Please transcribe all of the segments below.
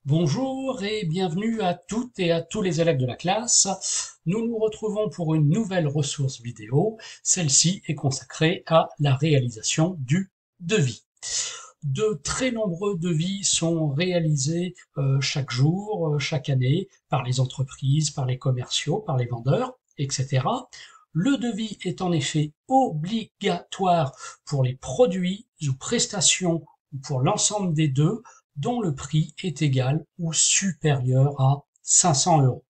Bonjour et bienvenue à toutes et à tous les élèves de la classe. Nous nous retrouvons pour une nouvelle ressource vidéo. Celle-ci est consacrée à la réalisation du devis. De très nombreux devis sont réalisés chaque jour, chaque année, par les entreprises, par les commerciaux, par les vendeurs, etc. Le devis est en effet obligatoire pour les produits ou prestations ou pour l'ensemble des deux dont le prix est égal ou supérieur à 500 euros.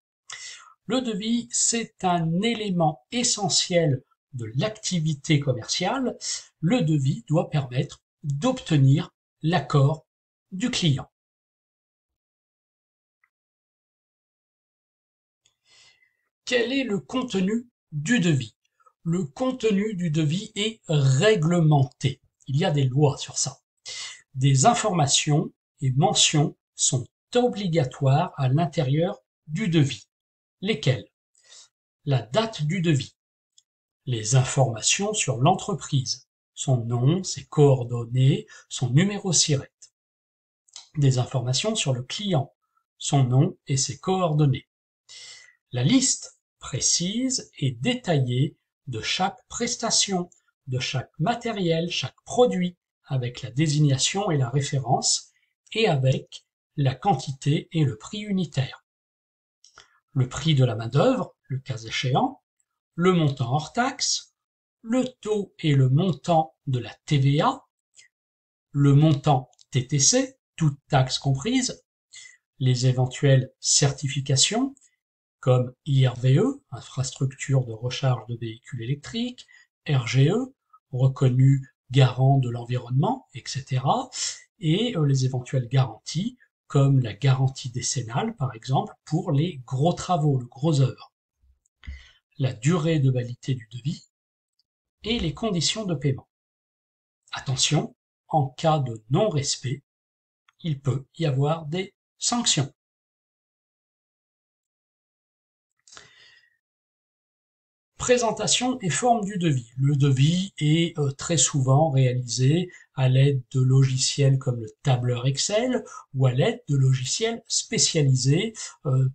Le devis, c'est un élément essentiel de l'activité commerciale. Le devis doit permettre d'obtenir l'accord du client. Quel est le contenu du devis? Le contenu du devis est réglementé. Il y a des lois sur ça. Des informations et mentions sont obligatoires à l'intérieur du devis. Lesquelles? La date du devis, les informations sur l'entreprise, son nom, ses coordonnées, son numéro SIRET, des informations sur le client, son nom et ses coordonnées. La liste précise et détaillée de chaque prestation, de chaque matériel, chaque produit, avec la désignation et la référence, et avec la quantité et le prix unitaire. Le prix de la main-d'œuvre, le cas échéant, le montant hors taxe, le taux et le montant de la TVA, le montant TTC, toutes taxes comprises, les éventuelles certifications, comme IRVE, infrastructure de recharge de véhicules électriques, RGE, reconnu garant de l'environnement, etc., et les éventuelles garanties, comme la garantie décennale, par exemple, pour les gros travaux, le gros œuvre, la durée de validité du devis et les conditions de paiement. Attention, en cas de non-respect, il peut y avoir des sanctions. Présentation et forme du devis. Le devis est très souvent réalisé à l'aide de logiciels comme le tableur Excel ou à l'aide de logiciels spécialisés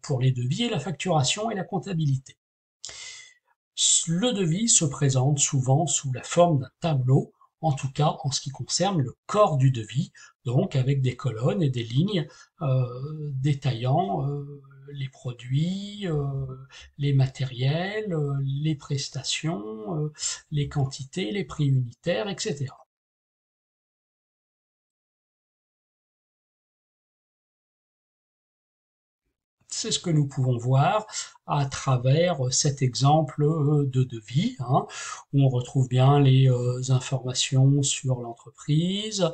pour les devis et la facturation et la comptabilité. Le devis se présente souvent sous la forme d'un tableau, en tout cas en ce qui concerne le corps du devis, donc avec des colonnes et des lignes détaillant les produits, les matériels, les prestations, les quantités, les prix unitaires, etc. C'est ce que nous pouvons voir à travers cet exemple de devis, où on retrouve bien les informations sur l'entreprise,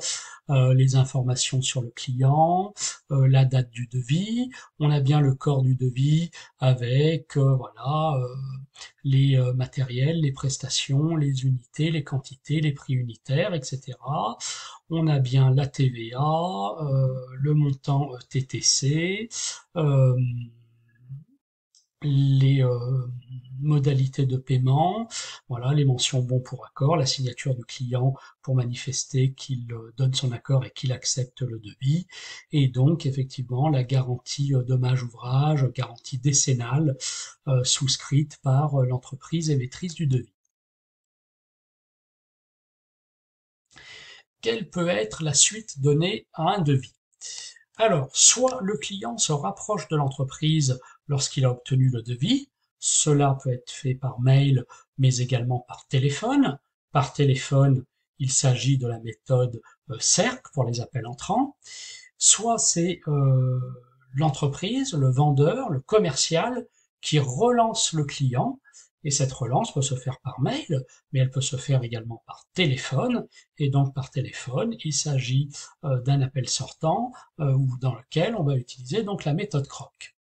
les informations sur le client, la date du devis. On a bien le corps du devis avec voilà les matériels, les prestations, les unités, les quantités, les prix unitaires, etc. On a bien la TVA, le montant TTC, euh, les modalités de paiement, voilà, les mentions bon pour accord, la signature du client pour manifester qu'il donne son accord et qu'il accepte le devis, et donc effectivement la garantie dommage ouvrage, garantie décennale souscrite par l'entreprise émettrice du devis. Quelle peut être la suite donnée à un devis? Alors, soit le client se rapproche de l'entreprise lorsqu'il a obtenu le devis, cela peut être fait par mail, mais également par téléphone. Par téléphone, il s'agit de la méthode CERC pour les appels entrants. Soit c'est l'entreprise, le vendeur, le commercial qui relance le client, et cette relance peut se faire par mail, mais elle peut se faire également par téléphone, et donc par téléphone, il s'agit d'un appel sortant ou dans lequel on va utiliser donc la méthode CROC.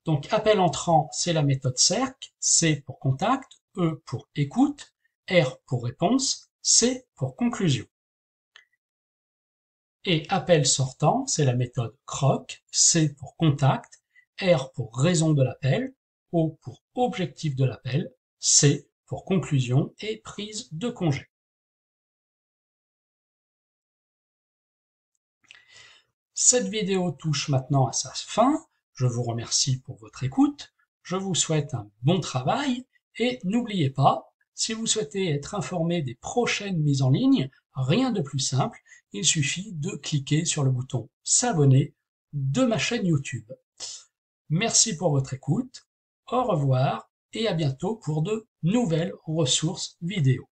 Donc appel entrant, c'est la méthode CERC, C pour contact, E pour écoute, R pour réponse, C pour conclusion. Et appel sortant, c'est la méthode CROC, C pour contact, R pour raison de l'appel, O pour objectif de l'appel, C pour conclusion et prise de congé. Cette vidéo touche maintenant à sa fin. Je vous remercie pour votre écoute. Je vous souhaite un bon travail et n'oubliez pas, si vous souhaitez être informé des prochaines mises en ligne, rien de plus simple, il suffit de cliquer sur le bouton s'abonner de ma chaîne YouTube. Merci pour votre écoute, au revoir et à bientôt pour de nouvelles ressources vidéo.